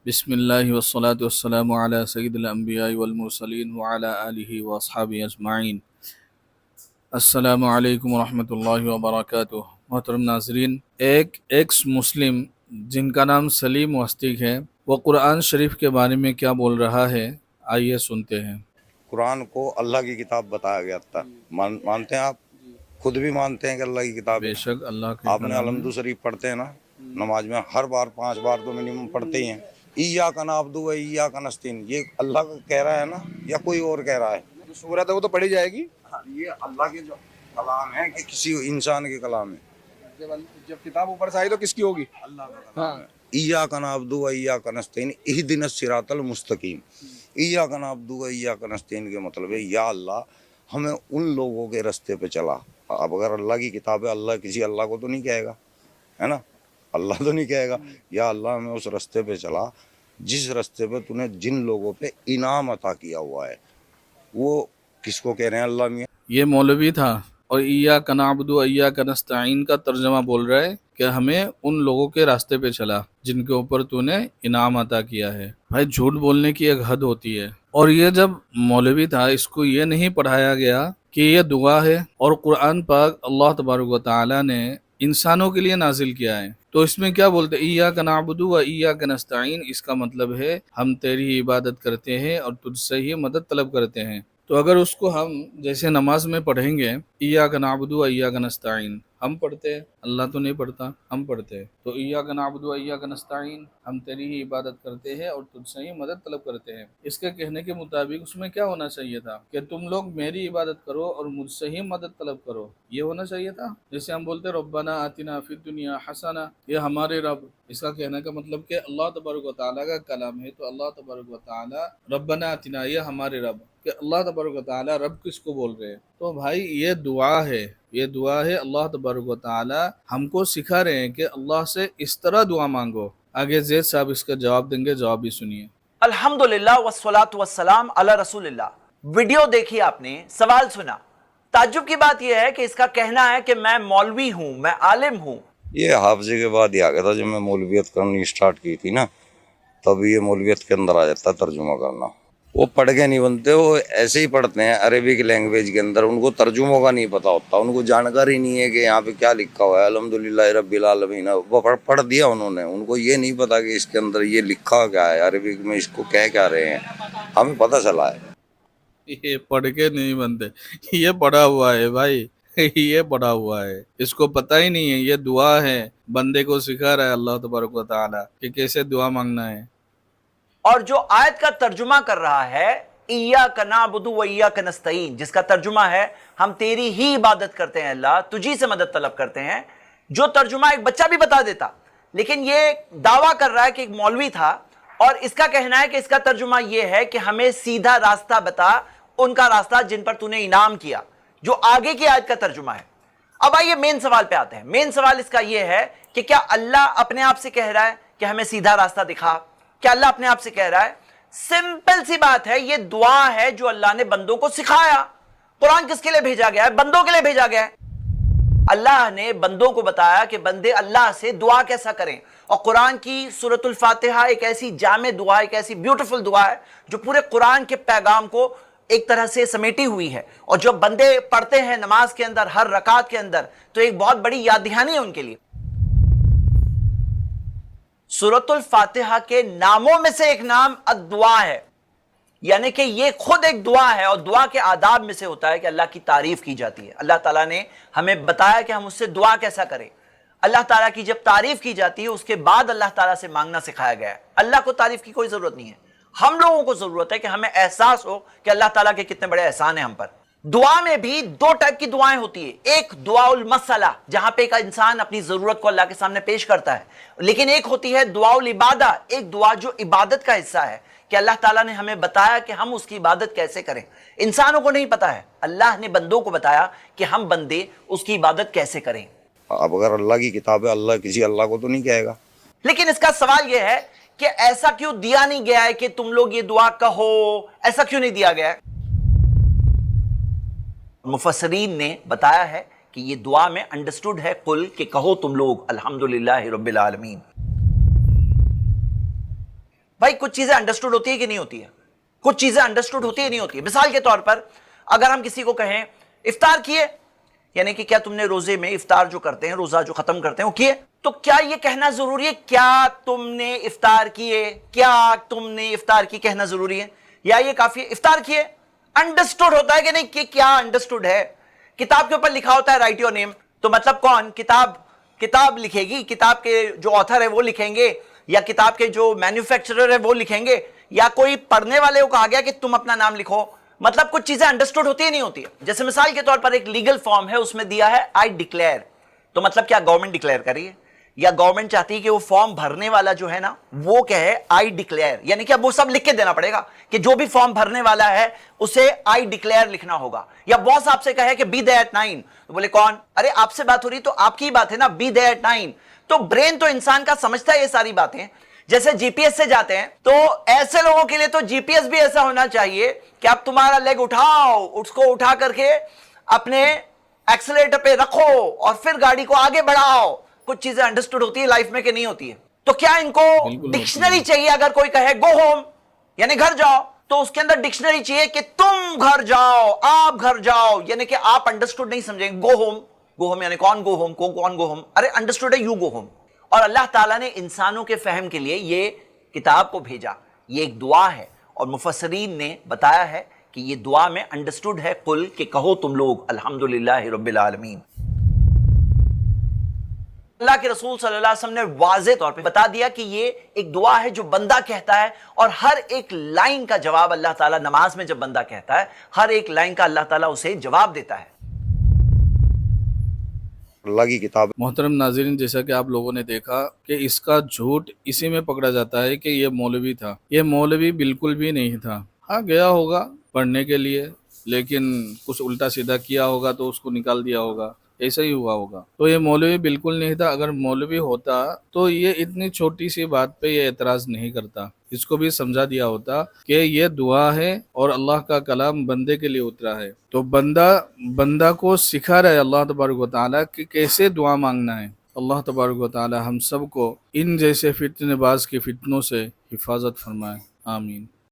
بسم اللہ والصلاة والسلام علی سید الانبیاء والمرسلین وعلی آلہ واصحابہ اجمعین۔ السلام علیکم ورحمۃ اللہ وبرکاتہ۔ محترم ناظرین، ایک ایکس مسلم جن کا نام سلیم وستیق ہے، وہ قرآن شریف کے بارے میں کیا بول رہا ہے، آئیے سنتے ہیں۔ قرآن کو اللہ کی کتاب بتایا گیا تھا، مانتے ہیں آپ؟ خود بھی مانتے ہیں کہ اللہ کی کتاب ہے؟ بے شک اللہ کے آپ نے الحمد شریف پڑھتے ہیں نا نماز میں، ہر بار 5 بار تو منیمم پڑھتے ہی ہیں۔ ایاک نعبد و ایاک نستعین، یہ اللہ کا کہہ رہا ہے نا یا کوئی اور کہہ رہا ہے؟ جو سورت ہے وہ تو پڑھی جائے گی، یہ اللہ کے جو کلام ہے کہ کسی انسان کے کلام ہے؟ جب کتاب اوپر سے آئی تو کس کی ہوگی؟ اللہ کا کلام ہے۔ ایاک نعبد و ایاک نستعین اہدنا الصراط المستقیم۔ ایاک نعبد و ایاک نستعین کے مطلب ہے یا اللہ ہمیں ان لوگوں کے راستے پہ چلا۔ اب اگر اللہ کی کتاب ہے، اللہ کسی اللہ کو تو نہیں کہے گا، ہے نا؟ اللہ تو نہیں کہے گا یا اللہ ہمیں اس راستے پہ چلا جس راستے پہ تو نے جن لوگوں پہ انعام عطا کیا ہوا ہے۔ وہ کس کو کہہ رہے ہیں؟ اللہ میاں۔ یہ مولوی تھا اور ایاک نعبد و ایاک نستعین کا ترجمہ بول رہا ہے کہ ہمیں ان لوگوں کے راستے پہ چلا جن کے اوپر تو نے انعام عطا کیا ہے۔ بھائی جھوٹ بولنے کی ایک حد ہوتی ہے، اور یہ جب مولوی تھا اس کو یہ نہیں پڑھایا گیا کہ یہ دعا ہے، اور قرآن پاک اللہ تبارک و تعالی نے انسانوں کے لیے نازل کیا ہے، تو اس میں کیا بولتے ایاک نعبد و ایاک نستعین، اس کا مطلب ہے ہم تیری عبادت کرتے ہیں اور تجھ سے ہی مدد طلب کرتے ہیں۔ تو اگر اس کو ہم جیسے نماز میں پڑھیں گے ایاک نعبد و ایاک نستعین، ہم پڑھتے ہیں، اللہ تو نہیں پڑھتا، ہم پڑھتے ہیں، تو ایاک نعبد و ایاک نستعین ہم تیری ہی عبادت کرتے ہیں اور تجھ سے ہی مدد طلب کرتے ہیں۔ اس کے کہنے کے مطابق اس میں کیا ہونا چاہیے تھا کہ تم لوگ میری عبادت کرو اور مجھ سے ہی مدد طلب کرو، یہ ہونا چاہیے تھا۔ جیسے ہم بولتے ربنا آتنا فی الدنیا حسنہ، یہ ہمارے رب، اس کا کہنے کا مطلب کہ اللہ تبارک و تعالیٰ کا کلام ہے، تو اللہ تبارک و تعالیٰ ربنا آتنا، یہ ہمارے رب، کہ اللہ تبارک و تعالیٰ رب کس کو بول رہے ہیں؟ تو بھائی یہ دعا ہے، یہ دعا ہے، اللہ تبارک و تعالیٰ ہم کو سکھا رہے ہیں کہ اللہ سے اس طرح دعا مانگو۔ آگے زید صاحب اس کا جواب دیں گے، جواب بھی سنیے۔ الحمدللہ والصلاة والسلام علی رسول اللہ۔ ویڈیو دیکھی آپ نے، سوال سنا، تعجب کی بات یہ ہے کہ اس کا کہنا ہے کہ میں مولوی ہوں، میں عالم ہوں۔ یہ حافظے کے بعد ہی آ گیا تھا، جب میں مولویت کرنی اسٹارٹ کی تھی نا، تب یہ مولویت کے اندر آ جاتا ترجمہ کرنا۔ وہ پڑھ کے نہیں بنتے، وہ ایسے ہی پڑھتے ہیں عربک لینگویج کے اندر، ان کو ترجموں کا نہیں پتہ ہوتا، ان کو جانکاری نہیں ہے کہ یہاں پہ کیا لکھا ہوا ہے۔ الحمدللہ رب العالمین، وہ پڑھ دیا انہوں نے، ان کو یہ نہیں پتا کہ اس کے اندر یہ لکھا کیا ہے، عربک میں اس کو کہہ کیا رہے ہیں، ہمیں پتہ چلا ہے۔ یہ پڑھ کے نہیں بنتے، یہ پڑھا ہوا ہے بھائی، یہ پڑھا ہوا ہے، اس کو پتہ ہی نہیں ہے، یہ دعا ہے، بندے کو سکھا رہا ہے اللہ تبارک و تعالیٰ کہ کیسے دعا مانگنا ہے۔ اور جو آیت کا ترجمہ کر رہا ہے ایاک نعبد و ایاک نستعین، جس کا ترجمہ ہے ہم تیری ہی عبادت کرتے ہیں اللہ، تجھی سے مدد طلب کرتے ہیں، جو ترجمہ ایک بچہ بھی بتا دیتا، لیکن یہ دعویٰ کر رہا ہے کہ ایک مولوی تھا اور اس کا کہنا ہے کہ اس کا ترجمہ یہ ہے کہ ہمیں سیدھا راستہ بتا، ان کا راستہ جن پر تو نے انعام کیا، جو آگے کی آیت کا ترجمہ ہے۔ اب آئیے مین سوال پہ آتے ہیں۔ مین سوال اس کا یہ ہے کہ کیا اللہ اپنے آپ سے کہہ رہا ہے کہ ہمیں سیدھا راستہ دکھا؟ کیا اللہ اپنے آپ سے کہہ رہا ہے؟ سمپل سی بات ہے، یہ دعا ہے جو اللہ نے بندوں کو سکھایا۔ قرآن کس کے لیے بھیجا گیا ہے؟ بندوں کے لیے بھیجا گیا ہے۔ اللہ نے بندوں کو بتایا کہ بندے اللہ سے دعا کیسا کریں، اور قرآن کی سورۃ الفاتحہ ایک ایسی جامع دعا، ایک ایسی بیوٹیفل دعا ہے جو پورے قرآن کے پیغام کو ایک طرح سے سمیٹی ہوئی ہے، اور جو بندے پڑھتے ہیں نماز کے اندر ہر رکعت کے اندر تو ایک بہت بڑی یاد دہانی ہے ان کے لیے۔ سورۃ الفاتحہ کے ناموں میں سے ایک نام الدعا ہے، یعنی کہ یہ خود ایک دعا ہے، اور دعا کے آداب میں سے ہوتا ہے کہ اللہ کی تعریف کی جاتی ہے۔ اللہ تعالیٰ نے ہمیں بتایا کہ ہم اس سے دعا کیسا کریں۔ اللہ تعالیٰ کی جب تعریف کی جاتی ہے اس کے بعد اللہ تعالیٰ سے مانگنا سکھایا گیا ہے۔ اللہ کو تعریف کی کوئی ضرورت نہیں ہے، ہم لوگوں کو ضرورت ہے کہ ہمیں احساس ہو کہ اللہ تعالیٰ کے کتنے بڑے احسان ہیں ہم پر۔ دعا میں بھی 2 ٹائپ کی دعائیں ہوتی ہیں، ایک دعا المسئلہ جہاں پہ ایک انسان اپنی ضرورت کو اللہ کے سامنے پیش کرتا ہے، لیکن ایک ہوتی ہے دعا العبادہ، ایک دعا جو عبادت کا حصہ ہے کہ اللہ تعالیٰ نے ہمیں بتایا کہ ہم اس کی عبادت کیسے کریں۔ انسانوں کو نہیں پتا ہے، اللہ نے بندوں کو بتایا کہ ہم بندے اس کی عبادت کیسے کریں۔ اب اگر اللہ کی کتاب ہے، اللہ کسی اللہ کو تو نہیں کہے گا۔ لیکن اس کا سوال یہ ہے کہ ایسا کیوں دیا نہیں گیا ہے کہ تم لوگ یہ دعا کہو؟ ایسا کیوں نہیں دیا گیا ہے؟ مفسرین نے بتایا ہے کہ یہ دعا میں انڈرسٹوڈ ہے قل، کہ کہو تم لوگ الحمدللہ رب العالمین۔ بھائی کچھ چیزیں انڈرسٹوڈ ہوتی ہے کہ نہیں ہوتی ہے؟ کچھ چیزیں انڈرسٹوڈ ہوتی ہے نہیں ہوتی ہے. مثال کے طور پر اگر ہم کسی کو کہیں افطار کیے، یعنی کہ کیا تم نے روزے میں افطار جو کرتے ہیں، روزہ جو ختم کرتے ہیں وہ کیے، تو کیا یہ کہنا ضروری ہے کیا تم نے افطار کیے، کیا تم نے افطار کی کہنا ضروری ہے، یا یہ کافی ہے افطار کیے؟ انڈرسٹوڈ ہوتا ہے کہ نہیں؟ کہ کیا انڈرسٹوڈ ہے؟ کتاب کے اوپر لکھا ہوتا ہے رائٹ یور نیم، تو مطلب کون کتاب لکھے گی، کتاب کے جو آتھر ہے وہ لکھیں گے، یا کتاب کے جو مینوفیکچرر ہے وہ لکھیں گے، یا کوئی پڑھنے والے کو کہا گیا کہ تم اپنا نام لکھو؟ مطلب کچھ چیزیں انڈرسٹوڈ ہوتی ہے نہیں ہوتی ہے. جیسے مثال کے طور پر ایک لیگل فارم ہے، اس میں دیا ہے آئی ڈکلیئر، تو مطلب کیا گورنمنٹ ڈکلیئر کر رہی ہے، یا گورنمنٹ چاہتی ہے کہ وہ فارم بھرنے والا جو ہے نا وہ کہے آئی ڈکلیئر، یعنی کہ اب وہ سب لکھ کے دینا پڑے گا کہ جو بھی فارم بھرنے والا ہے اسے آئی ڈکلیئر لکھنا ہوگا. یا باس آپ سے کہے کہ بی دیر ایٹ 9، تو بولے کون؟ ارے آپ سے بات ہو رہی تو آپ کی بات ہے نا، بی دیر ایٹ 9. تو برین تو انسان کا سمجھتا ہے یہ ساری باتیں. جیسے جی پی ایس سے جاتے ہیں تو ایسے لوگوں کے لیے تو جی پی ایس بھی ایسا ہونا چاہیے کہ آپ تمہارا لیگ اٹھاؤ، اس کو اٹھا کر کے اپنے ایکسیلیٹر پہ رکھو اور پھر گاڑی کو آگے بڑھاؤ. کچھ چیزیں انڈرسٹوڈ ہوتی ہے لائف میں کہ نہیں ہوتی ہے؟ تو کیا ان کو بالکل ڈکشنری چاہیے؟ اگر کوئی کہے گو ہوم یعنی گھر جاؤ، تو اس کے اندر ڈکشنری چاہیے کہ تم گھر جاؤ، آپ گھر جاؤ، یعنی کہ آپ انڈرسٹوڈ نہیں سمجھیں گے. گو ہوم یعنی کون گو ہوم، کون گو ہوم؟ ارے انڈرسٹوڈ ہے یو گو ہوم. اور اللہ تعالیٰ نے انسانوں کے فہم کے لیے یہ کتاب کو بھیجا، یہ ایک دعا ہے، اور مفسرین نے بتایا ہے کہ یہ دعا میں انڈرسٹوڈ ہے قل، کہ کہو تم لوگ الحمدللہ رب العالمین. اللہ کے رسول صلی اللہ علیہ وسلم نے واضح طور پہ بتا دیا کہ یہ ایک دعا ہے جو بندہ کہتا ہے، اور ہر ایک لائن کا جواب اللہ تعالیٰ نماز میں جب بندہ کہتا ہے، ہر ایک لائن کا اللہ تعالیٰ اسے جواب دیتا ہے. اللہ کی کتاب. محترم ناظرین، جیسا کہ آپ لوگوں نے دیکھا کہ اس کا جھوٹ اسی میں پکڑا جاتا ہے کہ یہ مولوی تھا. یہ مولوی بالکل بھی نہیں تھا. ہاں گیا ہوگا پڑھنے کے لیے، لیکن کچھ الٹا سیدھا کیا ہوگا تو اس کو نکال دیا ہوگا، ایسا ہی ہوا ہوگا. تو یہ مولوی بالکل نہیں تھا. اگر مولوی ہوتا تو یہ اتنی چھوٹی سی بات پہ یہ اعتراض نہیں کرتا. اس کو بھی سمجھا دیا ہوتا کہ یہ دعا ہے اور اللہ کا کلام بندے کے لیے اترا ہے. تو بندہ کو سکھا رہا ہے اللہ تبارک و تعالیٰ کہ کیسے دعا مانگنا ہے. اللہ تبارک و تعالیٰ ہم سب کو ان جیسے فتنے باز کے فتنوں سے حفاظت فرمائے. آمین.